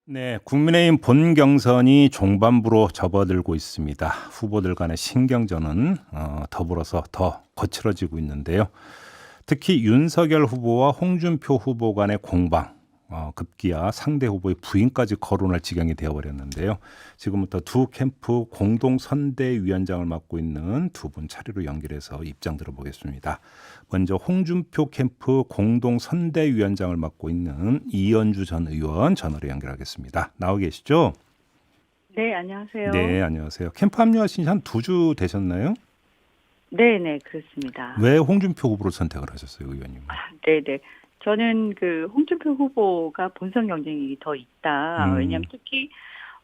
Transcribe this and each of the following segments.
네, 국민의힘 본경선이 종반부로 접어들고 있습니다. 후보들 간의 신경전은 더불어서 더 거칠어지고 있는데요. 특히 윤석열 후보와 홍준표 후보 간의 공방, 급기야 상대 후보의 부인까지 거론할 지경이 되어버렸는데요. 지금부터 두 캠프 공동 선대위원장을 맡고 있는 두 분 차례로 연결해서 입장 들어보겠습니다. 먼저 홍준표 캠프 공동 선대위원장을 맡고 있는 이현주 전 의원 전화로 연결하겠습니다. 나오 계시죠? 네, 안녕하세요. 네, 안녕하세요. 캠프 합류하신 지 한 두 주 되셨나요? 네네, 그렇습니다. 왜 홍준표 후보를 선택을 하셨어요, 의원님? 네네. 저는 홍준표 후보가 본선 경쟁이 더 있다. 왜냐하면 특히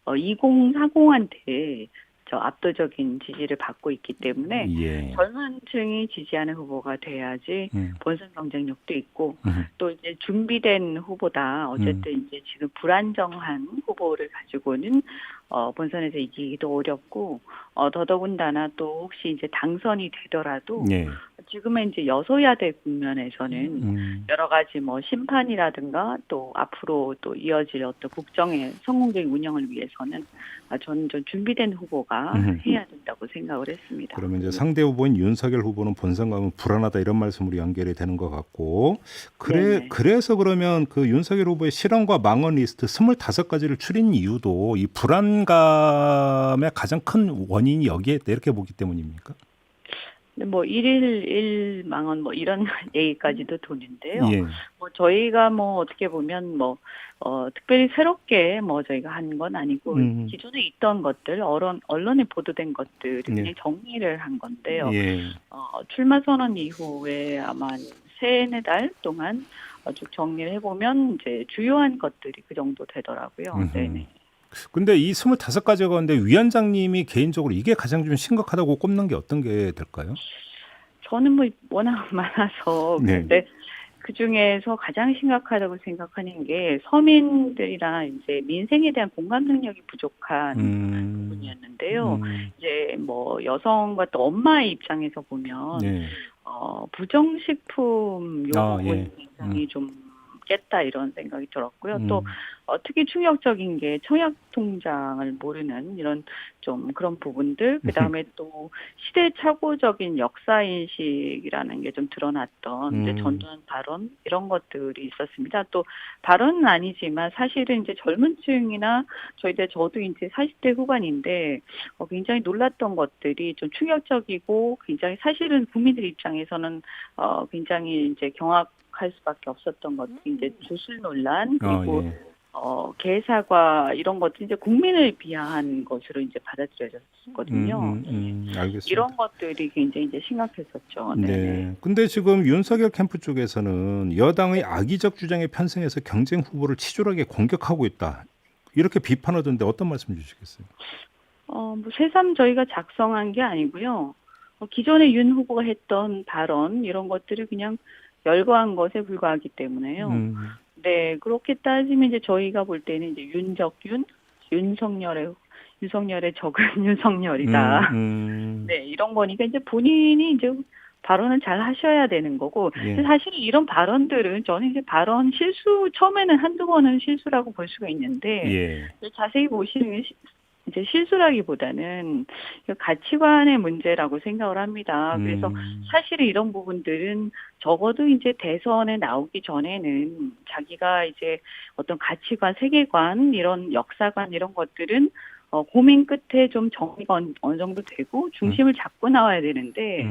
2040한테 저 압도적인 지지를 받고 있기 때문에 예. 젊은 층이 지지하는 후보가 돼야지 본선 경쟁력도 있고 음. 또 이제 준비된 후보다 어쨌든 이제 지금 불안정한 후보를 가지고는 본선에서 이기기도 어렵고 더더군다나 또 혹시 이제 당선이 되더라도 예. 지금은 이제 여소야대 국면에서는 여러 가지 뭐 심판이라든가 또 앞으로 또 이어질 어떤 국정의 성공적인 운영을 위해서는 저는 좀 준비된 후보가 해야 된다고 생각을 했습니다. 그러면 이제 상대 후보인 윤석열 후보는 본선 가면 불안하다 이런 말씀으로 연결이 되는 것 같고 네네. 그래서 그러면 그 윤석열 후보의 실언과 망언 리스트 25가지를 추린 이유도 이 불안감의 가장 큰 원인이 여기에 있다 이렇게 보기 때문입니까? 근데 뭐 일일 일망원 뭐 이런 얘기까지도 도는데요. 예. 뭐 저희가 뭐 어떻게 보면 뭐 특별히 새롭게 뭐 저희가 한 건 아니고 기존에 있던 것들 언론에 보도된 것들을 그냥 정리를 한 건데요. 예. 출마 선언 이후에 아마 한 세네 달 동안 쭉 정리를 해보면 이제 주요한 것들이 그 정도 되더라고요. 네네. 근데 이 25가지가 가운데 위원장님이 개인적으로 이게 가장 좀 심각하다고 꼽는 게 어떤 게 될까요? 저는 뭐 워낙 많아서 네. 근데 그 중에서 가장 심각하다고 생각하는 게 서민들이나 이제 민생에 대한 공감 능력이 부족한 부분이었는데요. 이제 뭐 여성과 또 엄마의 입장에서 보면 네. 부정식품 요 부분이 예. 굉장히 좀 깼다 이런 생각이 들었고요. 또 특히 충격적인 게 청약 통장을 모르는 이런 좀 그런 부분들, 그다음에 또 시대착오적인 역사 인식이라는 게 좀 드러났던 이제 전두환 발언 이런 것들이 있었습니다. 또 발언은 아니지만 사실은 이제 젊은 층이나 저도 이제 40대 후반인데 굉장히 놀랐던 것들이 좀 충격적이고 굉장히 사실은 국민들 입장에서는 굉장히 이제 경악할 수밖에 없었던 것들이 이제 주술 논란 그리고 예. 개사과 이런 것들이 이제 국민을 비하한 것으로 이제 받아들여졌거든요. 알겠습니다. 이런 것들이 굉장히 이제 심각했었죠. 네. 근데 지금 윤석열 캠프 쪽에서는 여당의 악의적 주장에 편승해서 경쟁 후보를 치졸하게 공격하고 있다. 이렇게 비판하던데 어떤 말씀 주시겠어요? 뭐 새삼 저희가 작성한 게 아니고요. 기존에 윤 후보가 했던 발언 이런 것들을 그냥 열거한 것에 불과하기 때문에요. 네, 그렇게 따지면 이제 저희가 볼 때는 이제 윤석열의 적은 윤석열이다. 네, 이런 거니까 이제 본인이 이제 발언을 잘 하셔야 되는 거고, 사실 이런 발언들은 저는 이제 발언 실수, 처음에는 한두 번은 실수라고 볼 수가 있는데, 자세히 보시면 이제 실수라기보다는 가치관의 문제라고 생각을 합니다. 그래서 사실은 이런 부분들은 적어도 이제 대선에 나오기 전에는 자기가 이제 어떤 가치관, 세계관, 이런 역사관 이런 것들은 고민 끝에 좀 정리가 어느 정도 되고 중심을 잡고 나와야 되는데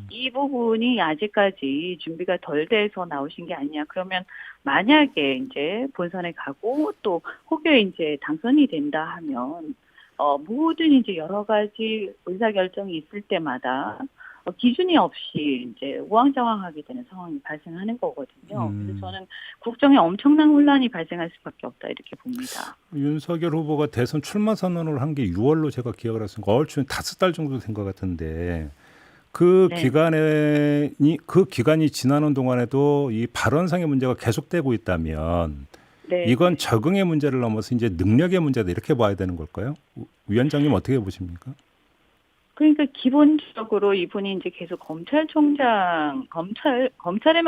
이 부분이 아직까지 준비가 덜 돼서 나오신 게 아니냐. 그러면 만약에 이제 본선에 가고 또 혹여 이제 당선이 된다 하면 모든 이제 여러 가지 의사결정이 있을 때마다 기준이 없이 이제 우왕좌왕하게 되는 상황이 발생하는 거거든요. 그래서 저는 국정에 엄청난 혼란이 발생할 수밖에 없다 이렇게 봅니다. 윤석열 후보가 대선 출마 선언을 한 게 6월로 제가 기억을 했으니까 얼추 5달 정도 된 것 같은데 그 기간이 지나는 동안에도 이 발언상의 문제가 계속되고 있다면 이건 적응의 문제를 넘어서 이제 능력의 문제다 이렇게 봐야 되는 걸까요? 위원장님 어떻게 보십니까? 그러니까 기본적으로 이분이 이제 계속 검찰에만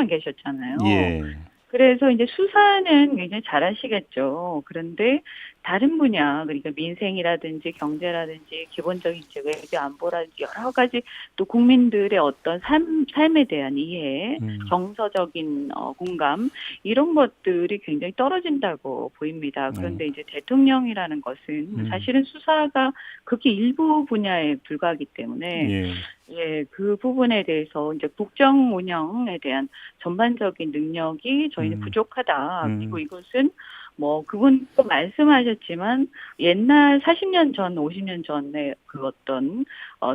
계셨잖아요. 예. 그래서 이제 수사는 굉장히 잘하시겠죠. 그런데 다른 분야, 그러니까 민생이라든지 경제라든지 기본적인 이제 외교 안보라든지 여러 가지 또 국민들의 어떤 삶에 대한 이해, 정서적인 공감 이런 것들이 굉장히 떨어진다고 보입니다. 그런데 이제 대통령이라는 것은 사실은 수사가 극히 일부 분야에 불과하기 때문에 예, 그 부분에 대해서 이제 국정 운영에 대한 전반적인 능력이 저희는 부족하다. 그리고 이것은 뭐 그분도 말씀하셨지만 옛날 40년 전, 50년 전에 그 어떤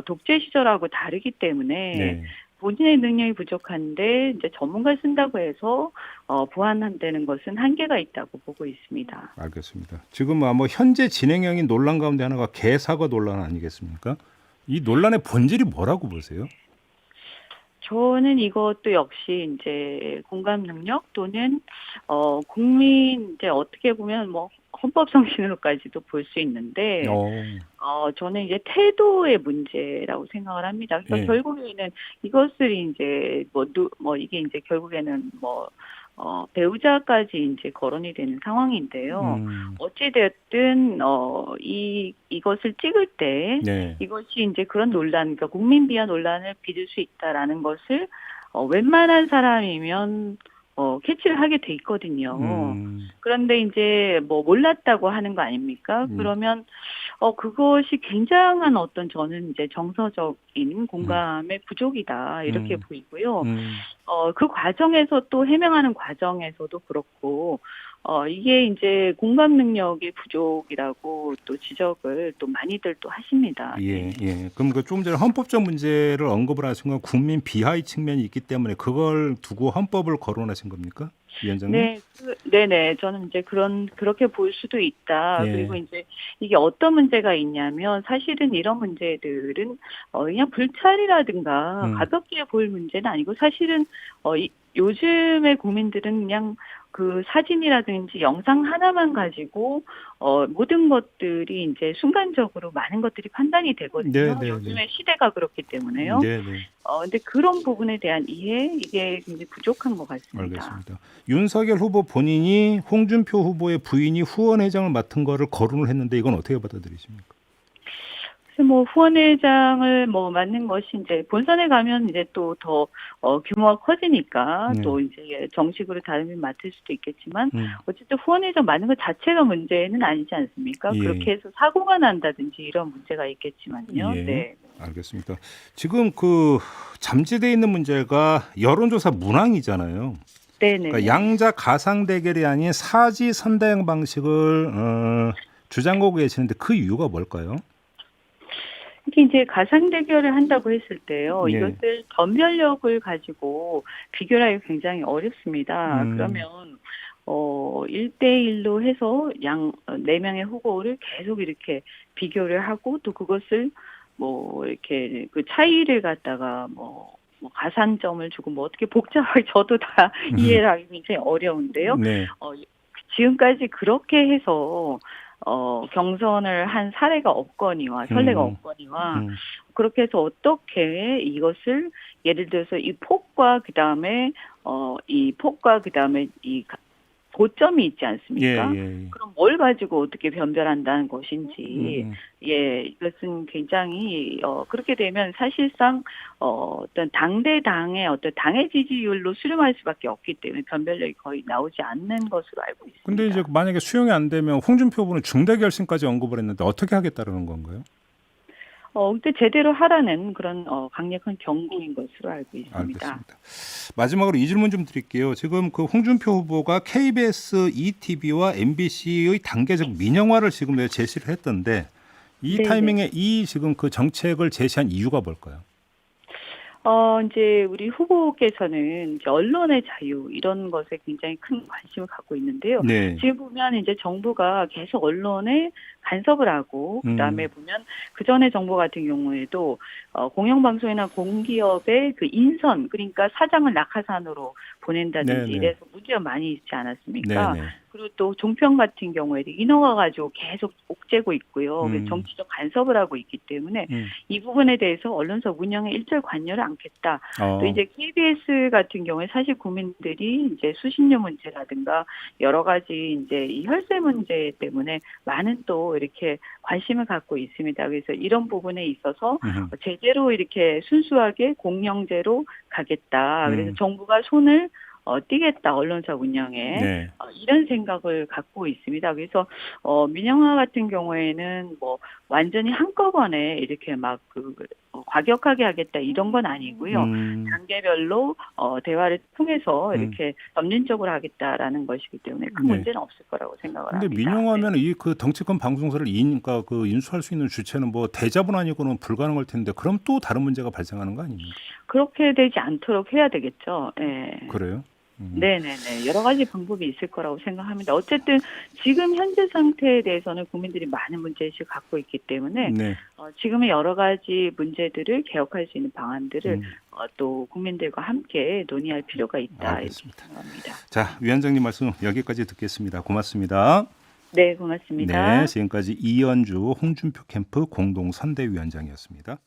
독재 시절하고 다르기 때문에 본인의 능력이 부족한데 이제 전문가를 쓴다고 해서 보완한다는 것은 한계가 있다고 보고 있습니다. 알겠습니다. 지금 뭐 현재 진행형인 논란 가운데 하나가 개사과 논란 아니겠습니까? 이 논란의 본질이 뭐라고 보세요? 저는 이것도 역시 이제 공감 능력 또는 국민 이제 어떻게 보면 뭐 헌법 정신으로까지도 볼 수 있는데 저는 이제 태도의 문제라고 생각을 합니다. 그러니까 결국에는 이것을 이제 뭐 이게 이제 결국에는 뭐 배우자까지 이제 거론이 되는 상황인데요. 어찌됐든, 이것을 찍을 때, 이것이 이제 그런 논란, 그러니까 국민 비하 논란을 빚을 수 있다라는 것을, 웬만한 사람이면, 캐치를 하게 돼 있거든요. 그런데 이제 뭐 몰랐다고 하는 거 아닙니까? 그러면, 그것이 굉장한 어떤 저는 이제 정서적인 공감의 부족이다. 이렇게 보이고요. 그 과정에서 또 해명하는 과정에서도 그렇고, 이게 이제 공감 능력의 부족이라고 또 지적을 또 많이들 또 하십니다. 예. 그럼 그 조금 전에 헌법적 문제를 언급을 하신 건 국민 비하의 측면이 있기 때문에 그걸 두고 헌법을 거론하신 겁니까? 위원장님? 네, 네네. 저는 이제 그렇게 볼 수도 있다. 그리고 이제 이게 어떤 문제가 있냐면 사실은 이런 문제들은 그냥 불찰이라든가 가볍게 볼 문제는 아니고 사실은 요즘의 국민들은 그냥 그 사진이라든지 영상 하나만 가지고 모든 것들이 이제 순간적으로 많은 것들이 판단이 되거든요. 요즘의 시대가 그렇기 때문에요. 근데 그런 부분에 대한 이해 이게 굉장히 부족한 것 같습니다. 알겠습니다. 윤석열 후보 본인이 홍준표 후보의 부인이 후원회장을 맡은 거를 거론을 했는데 이건 어떻게 받아들이십니까? 뭐 후원회장을 뭐 맡는 것이 이제 본선에 가면 이제 또 더 규모가 커지니까 또 이제 정식으로 다른 분 맡을 수도 있겠지만 어쨌든 후원회장 맡는 것 자체가 문제는 아니지 않습니까? 그렇게 해서 사고가 난다든지 이런 문제가 있겠지만요. 네. 알겠습니다. 지금 그 잠재되어 있는 문제가 여론조사 문항이잖아요. 네네. 그러니까 양자 가상 대결이 아닌 사지 선다형 방식을 주장하고 계시는데 그 이유가 뭘까요? 이게 이제 가상 대결을 한다고 했을 때요. 이것을 변별력을 가지고 비교를 하기 굉장히 어렵습니다. 그러면 1대1로 해서 4명의 후보를 계속 이렇게 비교를 하고 또 그것을 뭐 이렇게 그 차이를 갖다가 뭐 가산점을 주고 뭐 어떻게 복잡하게 저도 다 이해를 하기 굉장히 어려운데요. 지금까지 그렇게 해서 경선을 한 사례가 없거니와 선례가 없거니와 그렇게 해서 어떻게 이것을 예를 들어서 이 폭과 그다음에 이 고점이 있지 않습니까? 그럼 뭘 가지고 어떻게 변별한다는 것인지 이것은 굉장히 그렇게 되면 사실상 어떤 당의 어떤 당의 지지율로 수렴할 수밖에 없기 때문에 변별력이 거의 나오지 않는 것으로 알고 있습니다. 근데 이제 만약에 수용이 안 되면 홍준표 후보는 중대 결심까지 언급을 했는데 어떻게 하겠다는 건가요? 그때 제대로 하라는 그런 강력한 경고인 것으로 알고 있습니다. 알겠습니다. 마지막으로 이 질문 좀 드릴게요. 지금 그 홍준표 후보가 KBS, ETV와 MBC의 단계적 민영화를 지금 제시를 했던데 이 타이밍에 이 지금 그 정책을 제시한 이유가 뭘까요? 이제 우리 후보께서는 이제 언론의 자유 이런 것에 굉장히 큰 관심을 갖고 있는데요. 지금 보면 이제 정부가 계속 언론에 간섭을 하고 그다음에 보면 그 전에 정부 같은 경우에도 공영방송이나 공기업의 그 인선 그러니까 사장을 낙하산으로 보낸다든지 네네. 이래서 문제가 많이 있지 않았습니까? 네네. 그리고 또 종편 같은 경우에도 인허가 가지고 계속 옥죄고 있고요. 그래서 정치적 간섭을 하고 있기 때문에 이 부분에 대해서 언론사 운영에 일절 관여를 않겠다. 또 이제 KBS 같은 경우에 사실 국민들이 이제 수신료 문제라든가 여러 가지 이제 이 혈세 문제 때문에 많은 또 이렇게 관심을 갖고 있습니다. 그래서 이런 부분에 있어서 제대로 이렇게 순수하게 공영제로 가겠다. 그래서 정부가 손을 띄겠다 언론사 운영에 네. 이런 생각을 갖고 있습니다. 그래서 민영화 같은 경우에는 뭐 완전히 한꺼번에 이렇게 막 과격하게 하겠다 이런 건 아니고요. 단계별로 대화를 통해서 이렇게 점진적으로 하겠다라는 것이기 때문에 큰 문제는 없을 거라고 생각을 근데 합니다. 민영화하면 이 그 덩치큰 방송사를 그러니까 그 인수할 수 있는 주체는 뭐 대자본 아니고는 불가능할 텐데 그럼 또 다른 문제가 발생하는 거 아닙니까? 그렇게 되지 않도록 해야 되겠죠. 예. 그래요? 네네네. 여러 가지 방법이 있을 거라고 생각합니다. 어쨌든 지금 현재 상태에 대해서는 국민들이 많은 문제의식을 갖고 있기 때문에 네. 지금의 여러 가지 문제들을 개혁할 수 있는 방안들을 또 국민들과 함께 논의할 필요가 있다. 알겠습니다. 이렇게 생각합니다. 자, 위원장님 말씀 여기까지 듣겠습니다. 고맙습니다. 네, 고맙습니다. 네, 지금까지 이연주 홍준표 캠프 공동선대위원장이었습니다.